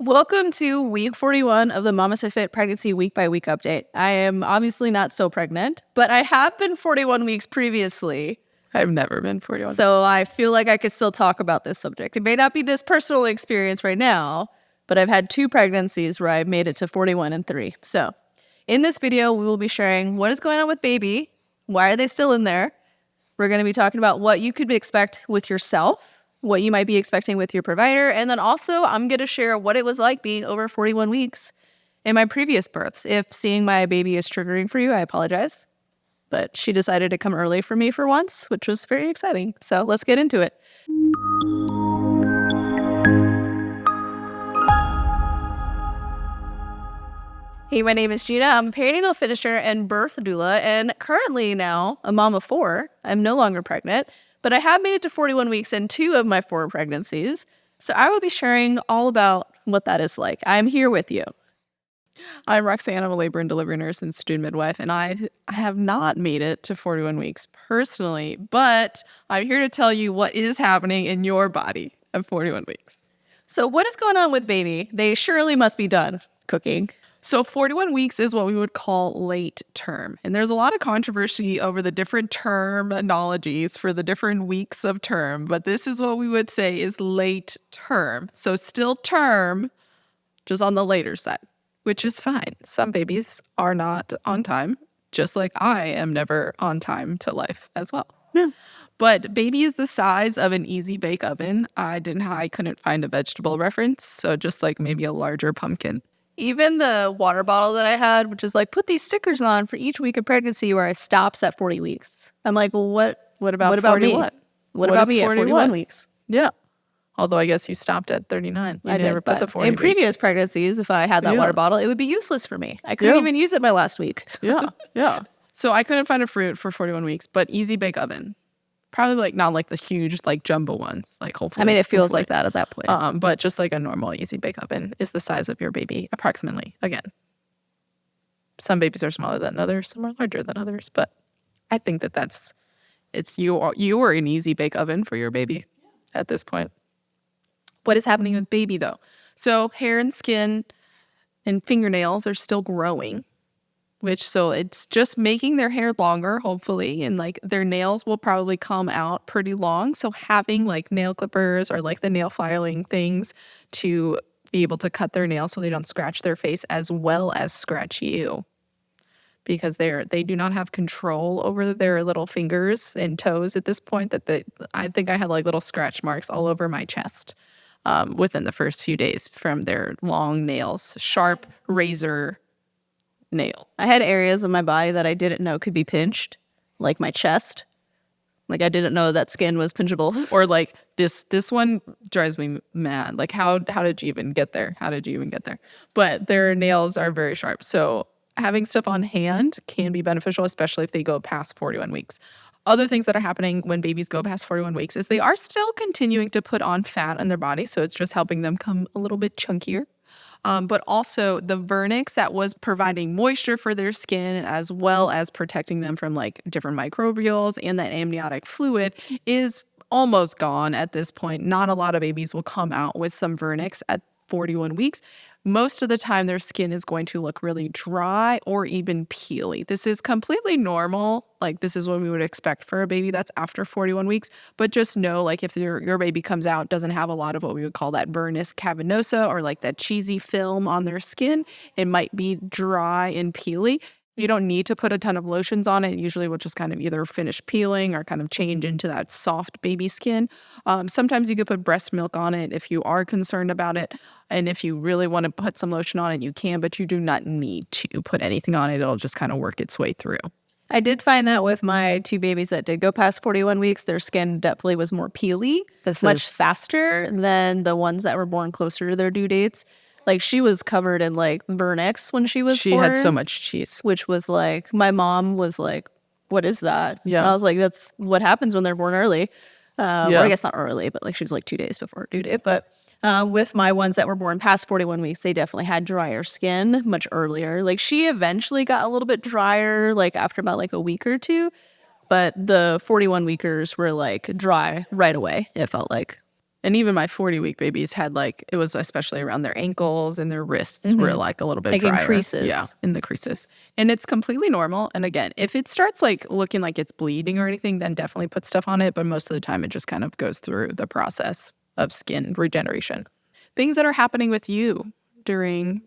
Welcome to week 41 of the Mama Said Fit Pregnancy Week by Week update. I am obviously not so pregnant, but I have been 41 weeks previously. I've never been 41. So I feel like I could still talk about this subject. It may not be this personal experience right now, but I've had 2 pregnancies where I've made it to 41 and 3. So in this video, we will be sharing what is going on with baby, why are they still in there. We're going to be talking about what you could expect with yourself, what you might be expecting with your provider, and then also I'm going to share what it was like being over 41 weeks in my previous births. If seeing my baby is triggering for you, I apologize. But she decided to come early for me for once, which was very exciting. So let's get into it. Hey, my name is Gina. I'm a perinatal finisher and birth doula, and currently now a mom of 4. I'm no longer pregnant, but I have made it to 41 weeks in 2 of my 4 pregnancies. So I will be sharing all about what that is like. I'm here with you. I'm Roxanne. I'm a labor and delivery nurse and student midwife, and I have not made it to 41 weeks personally, but I'm here to tell you what is happening in your body at 41 weeks. So what is going on with baby? They surely must be done cooking. So 41 weeks is what we would call late term. And there's a lot of controversy over the different terminologies for the different weeks of term, but this is what we would say is late term. So still term, just on the later side, which is fine. Some babies are not on time, just like I am never on time to life as well. Yeah. But baby is the size of an easy bake oven. I couldn't find a vegetable reference, so just like maybe a larger pumpkin. Even the water bottle that I had, which is like, put these stickers on for each week of pregnancy where I stops at 40 weeks. I'm like, well, what about 41? me? What about me at 41 weeks? Yeah. Although I guess you stopped at 39. I never put the 40 in previous pregnancies, if I had that water bottle, it would be useless for me. I couldn't even use it my last week. Yeah. So I couldn't find a fruit for 41 weeks, but easy bake oven. Probably like not like the huge like jumbo ones, like hopefully. I mean, it feels like that at that point. But just like a normal easy bake oven is the size of your baby approximately. Again, some babies are smaller than others, some are larger than others, but I think it's you are an easy bake oven for your baby at this point. What is happening with baby though? So hair and skin and fingernails are still growing. So it's just making their hair longer, hopefully, and like their nails will probably come out pretty long. So having like nail clippers or like the nail filing things to be able to cut their nails so they don't scratch their face as well as scratch you, because they do not have control over their little fingers and toes at this point. I think I had like little scratch marks all over my chest within the first few days from their long nails, sharp razor nails. I had areas of my body that I didn't know could be pinched, like my chest. Like I didn't know that skin was pinchable. Or like this one drives me mad. Like how did you even get there? But their nails are very sharp. So having stuff on hand can be beneficial, especially if they go past 41 weeks. Other things that are happening when babies go past 41 weeks is they are still continuing to put on fat in their body. So it's just helping them come a little bit chunkier. But also the vernix that was providing moisture for their skin as well as protecting them from like different microbials and that amniotic fluid is almost gone at this point. Not a lot of babies will come out with some vernix at 41 weeks. Most of the time their skin is going to look really dry or even peely. This is completely normal. Like this is what we would expect for a baby that's after 41 weeks. But just know like if your baby comes out, doesn't have a lot of what we would call that vernix cavernosa or like that cheesy film on their skin, it might be dry and peely. You don't need to put a ton of lotions on it. Usually we'll just kind of either finish peeling or kind of change into that soft baby skin. Sometimes you could put breast milk on it if you are concerned about it. And if you really want to put some lotion on it, you can, but you do not need to put anything on it. It'll just kind of work its way through. I did find that with my 2 babies that did go past 41 weeks, their skin definitely was more peely, much faster than the ones that were born closer to their due dates. Like she was covered in like vernix when she was born. She had so much cheese. Which was like, my mom was like, what is that? Yeah. And I was like, that's what happens when they're born early. Or I guess not early, but like she was like 2 days before due date. But with my ones that were born past 41 weeks, they definitely had drier skin much earlier. Like she eventually got a little bit drier like after about like a week or 2. But the 41 weekers were like dry right away, it felt like. And even my 40-week babies had like, it was especially around their ankles and their wrists were like a little bit Like in drier. creases. Yeah, in the creases. And it's completely normal. And again, if it starts like looking like it's bleeding or anything, then definitely put stuff on it. But most of the time, it just kind of goes through the process of skin regeneration. Things that are happening with you during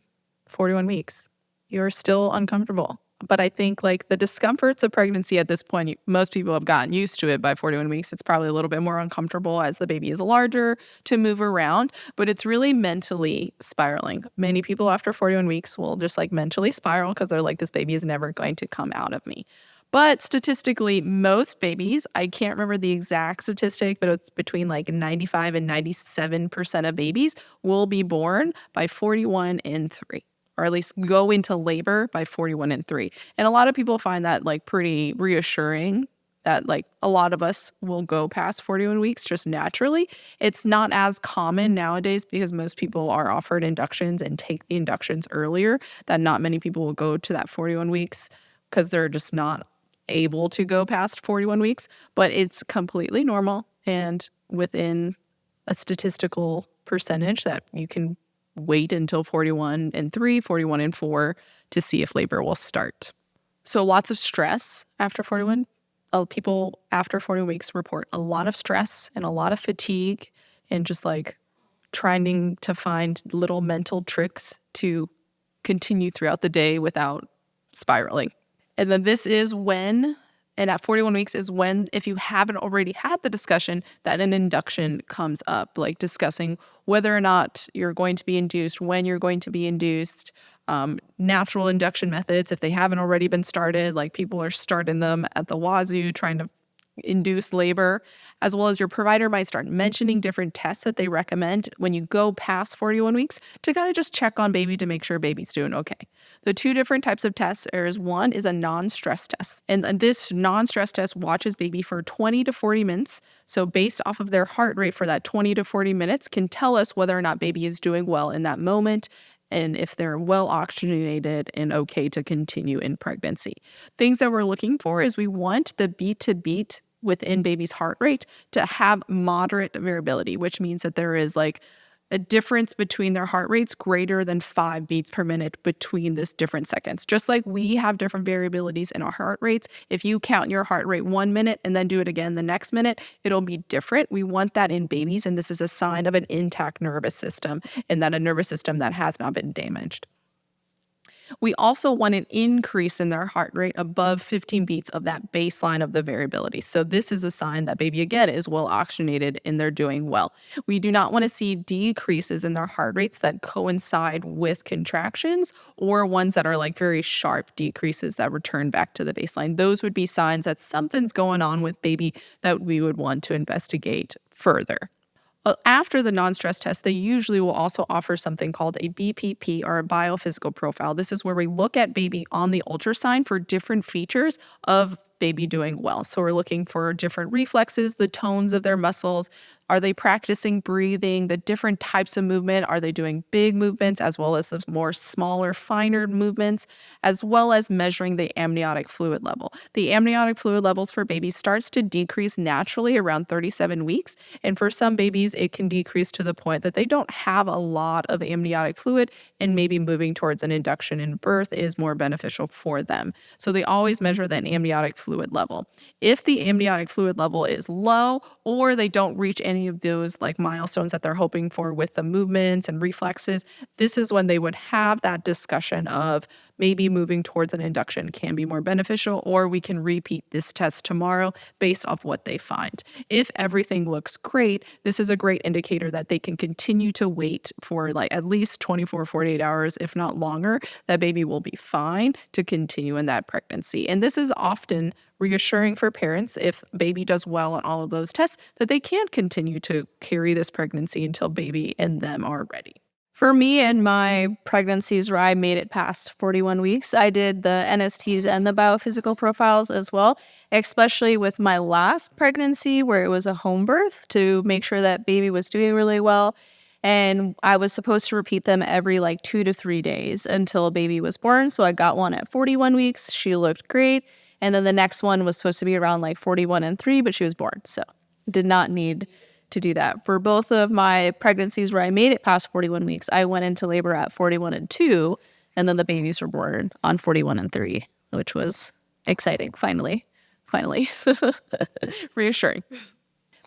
41 weeks. You're still uncomfortable. But I think like the discomforts of pregnancy at this point, most people have gotten used to it by 41 weeks. It's probably a little bit more uncomfortable as the baby is larger to move around, but it's really mentally spiraling. Many people after 41 weeks will just like mentally spiral because they're like, this baby is never going to come out of me. But statistically, most babies, I can't remember the exact statistic, but it's between like 95 and 97% of babies will be born by 41 and 3. Or at least go into labor by 41 and 3. And a lot of people find that like pretty reassuring that like a lot of us will go past 41 weeks just naturally. It's not as common nowadays because most people are offered inductions and take the inductions earlier, that not many people will go to that 41 weeks because they're just not able to go past 41 weeks. But it's completely normal and within a statistical percentage that you can wait until 41 and 3, 41 and 4 to see if labor will start. So lots of stress after 41. People after 40 weeks report a lot of stress and a lot of fatigue and just like trying to find little mental tricks to continue throughout the day without spiraling. And then this is when, and at 41 weeks is when, if you haven't already had the discussion, that an induction comes up, like discussing whether or not you're going to be induced, when you're going to be induced, natural induction methods, if they haven't already been started, like people are starting them at the wazoo, trying to induce labor, as well as your provider might start mentioning different tests that they recommend when you go past 41 weeks to kind of just check on baby to make sure baby's doing okay. The two different types of tests one is a non-stress test. And this non-stress test watches baby for 20 to 40 minutes. So based off of their heart rate for that 20 to 40 minutes can tell us whether or not baby is doing well in that moment and if they're well oxygenated and okay to continue in pregnancy. Things that we're looking for is we want the beat to beat within baby's heart rate to have moderate variability, which means that there is like a difference between their heart rates greater than 5 beats per minute between this different seconds. Just like we have different variabilities in our heart rates, if you count your heart rate 1 minute and then do it again the next minute, it'll be different. We want that in babies, and this is a sign of an intact nervous system and that a nervous system that has not been damaged. We also want an increase in their heart rate above 15 beats of that baseline of the variability. So this is a sign that baby, again, is well oxygenated and they're doing well. We do not want to see decreases in their heart rates that coincide with contractions or ones that are like very sharp decreases that return back to the baseline. Those would be signs that something's going on with baby that we would want to investigate further. After the non-stress test, they usually will also offer something called a BPP or a biophysical profile. This is where we look at baby on the ultrasound for different features of baby doing well. So we're looking for different reflexes, the tones of their muscles. Are they practicing breathing, the different types of movement? Are they doing big movements as well as the more smaller, finer movements, as well as measuring the amniotic fluid level? The amniotic fluid levels for babies starts to decrease naturally around 37 weeks. And for some babies, it can decrease to the point that they don't have a lot of amniotic fluid, and maybe moving towards an induction in birth is more beneficial for them. So they always measure that amniotic fluid level. If the amniotic fluid level is low or they don't reach any of those like milestones that they're hoping for with the movements and reflexes, this is when they would have that discussion of maybe moving towards an induction can be more beneficial, or we can repeat this test tomorrow based off what they find. If everything looks great, this is a great indicator that they can continue to wait for like at least 24, 48 hours, if not longer, that baby will be fine to continue in that pregnancy. And this is often reassuring for parents if baby does well on all of those tests, that they can continue to carry this pregnancy until baby and them are ready. For me and my pregnancies where I made it past 41 weeks, I did the NSTs and the biophysical profiles as well, especially with my last pregnancy where it was a home birth to make sure that baby was doing really well. And I was supposed to repeat them every like 2 to 3 days until baby was born. So I got one at 41 weeks. She looked great. And then the next one was supposed to be around like 41 and 3, but she was born. So did not need to do that. For both of my pregnancies where I made it past 41 weeks, I went into labor at 41 and 2, and then the babies were born on 41 and 3, which was exciting. Finally. Reassuring.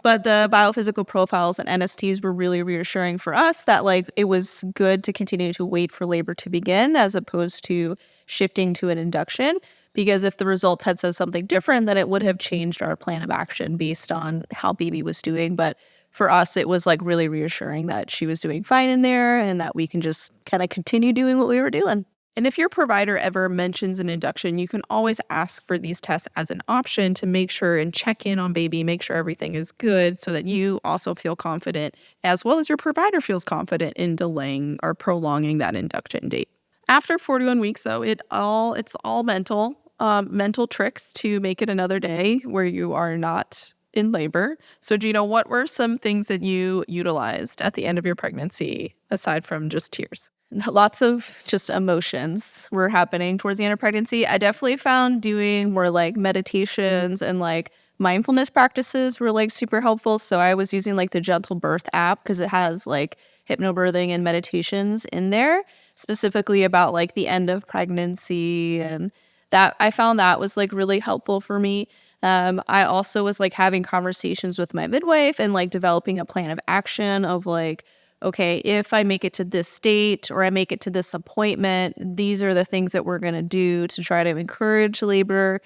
But the biophysical profiles and NSTs were really reassuring for us that like it was good to continue to wait for labor to begin as opposed to shifting to an induction. Because if the results had said something different, then it would have changed our plan of action based on how baby was doing. But for us, it was like really reassuring that she was doing fine in there and that we can just kind of continue doing what we were doing. And if your provider ever mentions an induction, you can always ask for these tests as an option to make sure and check in on baby, make sure everything is good so that you also feel confident, as well as your provider feels confident in delaying or prolonging that induction date. After 41 weeks, though, it's all mental tricks to make it another day where you are not in labor. So, Gina, what were some things that you utilized at the end of your pregnancy aside from just tears? Lots of just emotions were happening towards the end of pregnancy. I definitely found doing more like meditations and like mindfulness practices were like super helpful. So I was using like the Gentle Birth app because it has like hypnobirthing and meditations in there, specifically about like the end of pregnancy, and that I found that was like really helpful for me. I also was like having conversations with my midwife and like developing a plan of action of like, okay, if I make it to this state or I make it to this appointment, these are the things that we're going to do to try to encourage labor.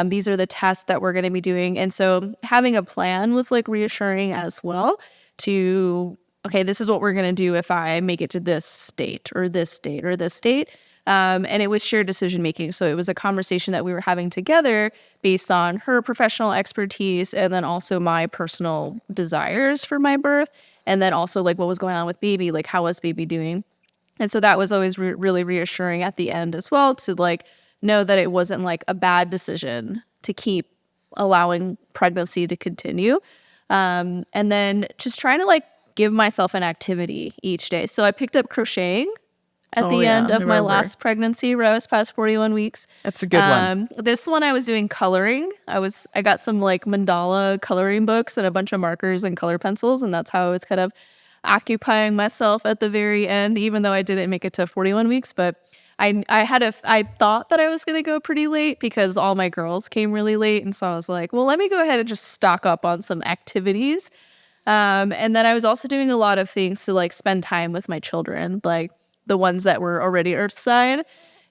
These are the tests that we're going to be doing. And so having a plan was like reassuring as well to, okay, this is what we're going to do if I make it to this state or this state or this state. And it was shared decision making. So it was a conversation that we were having together based on her professional expertise and then also my personal desires for my birth. And then also like what was going on with baby, like how was baby doing? And so that was always really reassuring at the end as well to like know that it wasn't like a bad decision to keep allowing pregnancy to continue. And then just trying to like give myself an activity each day. So I picked up crocheting at the end of my last pregnancy where I was past 41 weeks. That's a good one. This one I was doing coloring. I got some like mandala coloring books and a bunch of markers and color pencils, and that's how I was kind of occupying myself at the very end, even though I didn't make it to 41 weeks. But I thought that I was going to go pretty late because all my girls came really late. And so I was like, well, let me go ahead and just stock up on some activities. And then I was also doing a lot of things to like spend time with my children, like the ones that were already Earthside.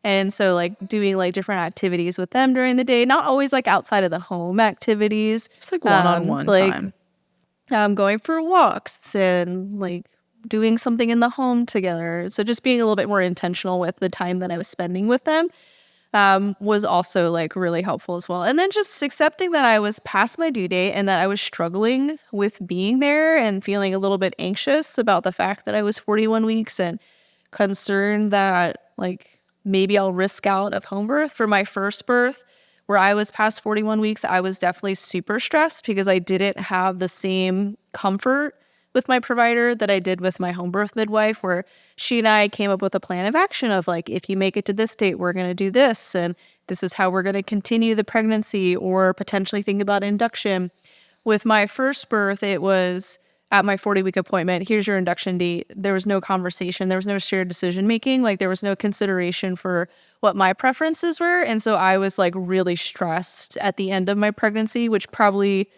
And so like doing like different activities with them during the day, not always like outside of the home activities. Just like one-on-one time. Going for walks and like doing something in the home together. So just being a little bit more intentional with the time that I was spending with them was also like really helpful as well. And then just accepting that I was past my due date and that I was struggling with being there and feeling a little bit anxious about the fact that I was 41 weeks and concerned that like maybe I'll risk out of home birth. For my first birth, where I was past 41 weeks, I was definitely super stressed because I didn't have the same comfort with my provider that I did with my home birth midwife, where she and I came up with a plan of action of like, if you make it to this date, we're going to do this. And this is how we're going to continue the pregnancy or potentially think about induction. With my first birth, it was at my 40-week appointment, here's your induction date. There was no conversation. There was no shared decision making. Like there was no consideration for what my preferences were. And so I was like really stressed at the end of my pregnancy, which probably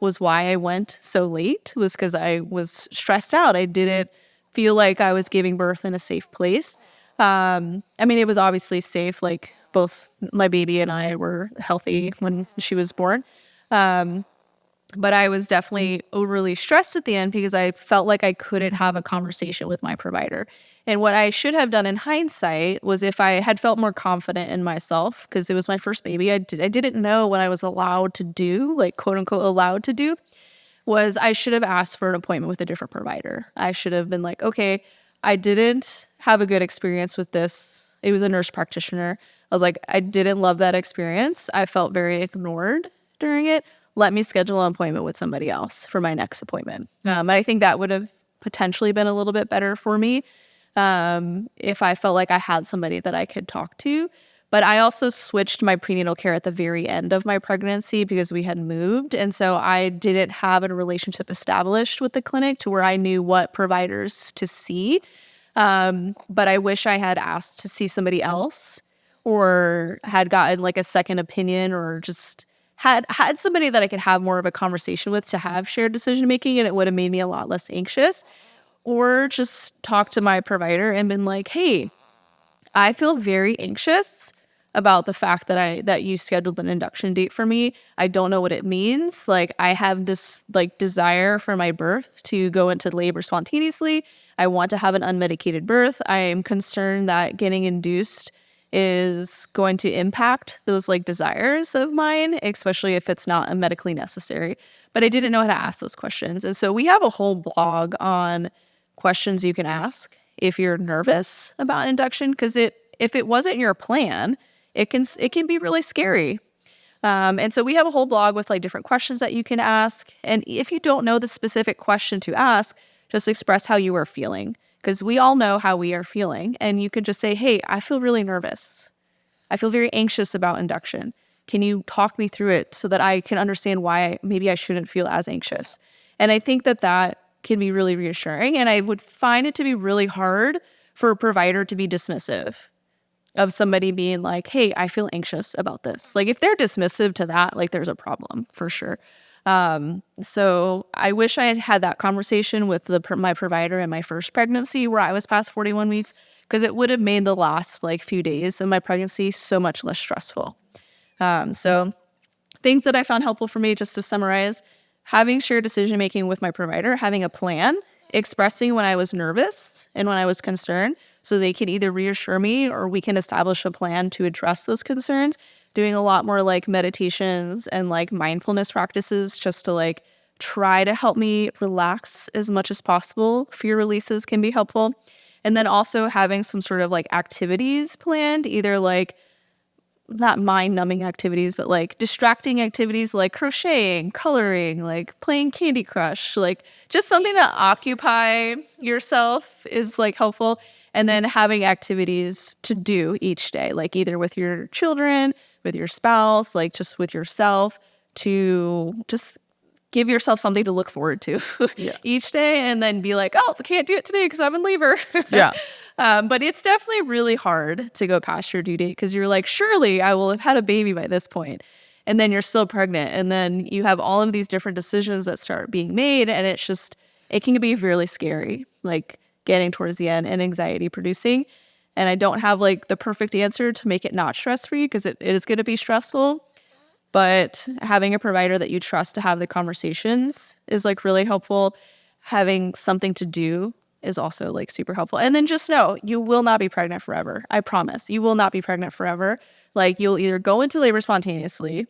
was why I went so late, was because I was stressed out. I didn't feel like I was giving birth in a safe place. I mean, it was obviously safe. Like both my baby and I were healthy when she was born. But I was definitely overly stressed at the end because I felt like I couldn't have a conversation with my provider. And what I should have done in hindsight was if I had felt more confident in myself, because it was my first baby, I didn't know what I was allowed to do, like quote unquote allowed to do, was I should have asked for an appointment with a different provider. I should have been like, okay, I didn't have a good experience with this. It was a nurse practitioner. I was like, I didn't love that experience. I felt very ignored during it. Let me schedule an appointment with somebody else for my next appointment. And I think that would have potentially been a little bit better for me if I felt like I had somebody that I could talk to. But I also switched my prenatal care at the very end of my pregnancy because we had moved. And so I didn't have a relationship established with the clinic to where I knew what providers to see. But I wish I had asked to see somebody else or had gotten like a second opinion or just had somebody that I could have more of a conversation with to have shared decision making, and it would have made me a lot less anxious. Or just talk to my provider and been like, hey, I feel very anxious about the fact that you scheduled an induction date for me. I don't know what it means. Like, I have this like desire for my birth to go into labor spontaneously. I want to have an unmedicated birth. I am concerned that getting induced is going to impact those like desires of mine, especially if it's not medically necessary. But I didn't know how to ask those questions. And so we have a whole blog on questions you can ask if you're nervous about induction, because if it wasn't your plan, it can be really scary. And so we have a whole blog with like different questions that you can ask. And if you don't know the specific question to ask, just express how you are feeling, because we all know how we are feeling. And you could just say, hey, I feel really nervous. I feel very anxious about induction. Can you talk me through it so that I can understand why maybe I shouldn't feel as anxious? And I think that can be really reassuring. And I would find it to be really hard for a provider to be dismissive of somebody being like, hey, I feel anxious about this. Like, if they're dismissive to that, like, there's a problem for sure. So I wish I had had that conversation with my provider in my first pregnancy where I was past 41 weeks, because it would have made the last like few days of my pregnancy so much less stressful. So things that I found helpful for me, just to summarize: having shared decision making with my provider, having a plan, expressing when I was nervous and when I was concerned, so they can either reassure me or we can establish a plan to address those concerns. Doing a lot more like meditations and like mindfulness practices just to like try to help me relax as much as possible. Fear releases can be helpful. And then also having some sort of like activities planned, either like not mind-numbing activities, but like distracting activities like crocheting, coloring, like playing Candy Crush, like just something to occupy yourself is like helpful. And then having activities to do each day, like either with your children, with your spouse, like just with yourself, to just give yourself something to look forward to each day, and then be like, oh, I can't do it today because I'm in labor. Yeah. But it's definitely really hard to go past your due date, because you're like, surely I will have had a baby by this point. And then you're still pregnant. And then you have all of these different decisions that start being made. And it can be really scary, like getting towards the end, and anxiety producing. And I don't have like the perfect answer to make it not stress free, because it is going to be stressful. But having a provider that you trust to have the conversations is like really helpful. Having something to do is also like super helpful. And then just know you will not be pregnant forever. I promise you will not be pregnant forever. Like, you'll either go into labor spontaneously,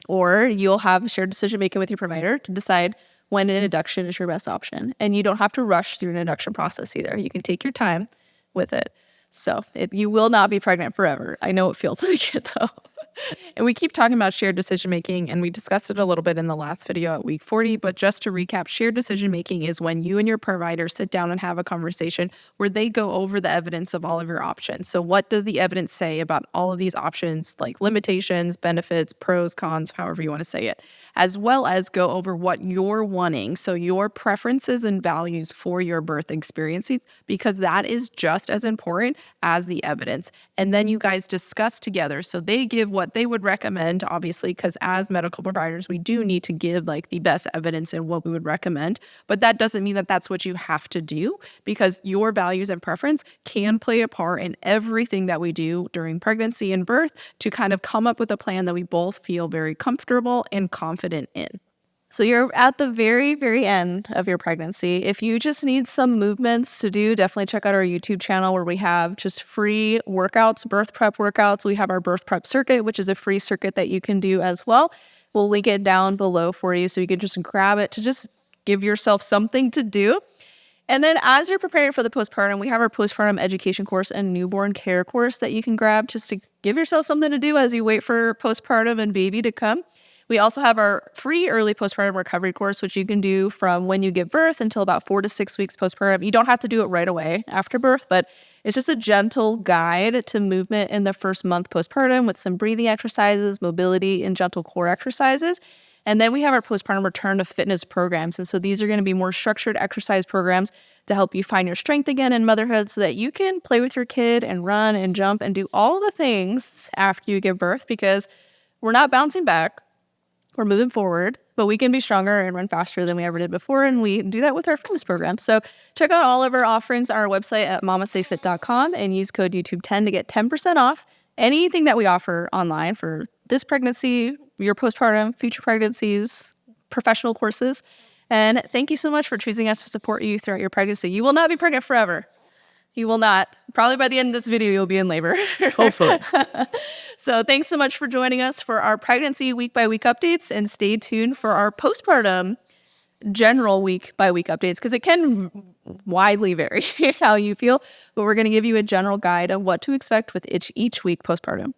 or you'll have shared decision making with your provider to decide when an induction is your best option. And you don't have to rush through an induction process either. You can take your time with it. So you will not be pregnant forever. I know it feels like it though. And we keep talking about shared decision making, and we discussed it a little bit in the last video at week 40. But just to recap, shared decision making is when you and your provider sit down and have a conversation where they go over the evidence of all of your options. So what does the evidence say about all of these options, like limitations, benefits, pros, cons, however you want to say it, as well as go over what you're wanting. So your preferences and values for your birth experiences, because that is just as important as the evidence. And then you guys discuss together. So they give what they would recommend, obviously, because as medical providers, we do need to give like the best evidence and what we would recommend. But that doesn't mean that that's what you have to do, because your values and preference can play a part in everything that we do during pregnancy and birth to kind of come up with a plan that we both feel very comfortable and confident in. So you're at the very, very end of your pregnancy. If you just need some movements to do, definitely check out our YouTube channel where we have just free workouts, birth prep workouts. We have our birth prep circuit, which is a free circuit that you can do as well. We'll link it down below for you so you can just grab it to just give yourself something to do. And then as you're preparing for the postpartum, we have our postpartum education course and newborn care course that you can grab just to give yourself something to do as you wait for postpartum and baby to come. We also have our free early postpartum recovery course, which you can do from when you give birth until about 4 to 6 weeks postpartum. You don't have to do it right away after birth, but it's just a gentle guide to movement in the first month postpartum with some breathing exercises, mobility, and gentle core exercises. And then we have our postpartum return to fitness programs. And so these are going to be more structured exercise programs to help you find your strength again in motherhood so that you can play with your kid and run and jump and do all the things after you give birth, because we're not bouncing back. We're moving forward, but we can be stronger and run faster than we ever did before. And we do that with our fitness program. So check out all of our offerings on our website at mamasayfit.com and use code YouTube10 to get 10% off anything that we offer online for this pregnancy, your postpartum, future pregnancies, professional courses. And thank you so much for choosing us to support you throughout your pregnancy. You will not be pregnant forever. You will not. Probably by the end of this video, you'll be in labor. Hopefully. So thanks so much for joining us for our pregnancy week-by-week updates, and stay tuned for our postpartum general week-by-week updates, because it can widely vary how you feel, but we're going to give you a general guide of what to expect with each week postpartum.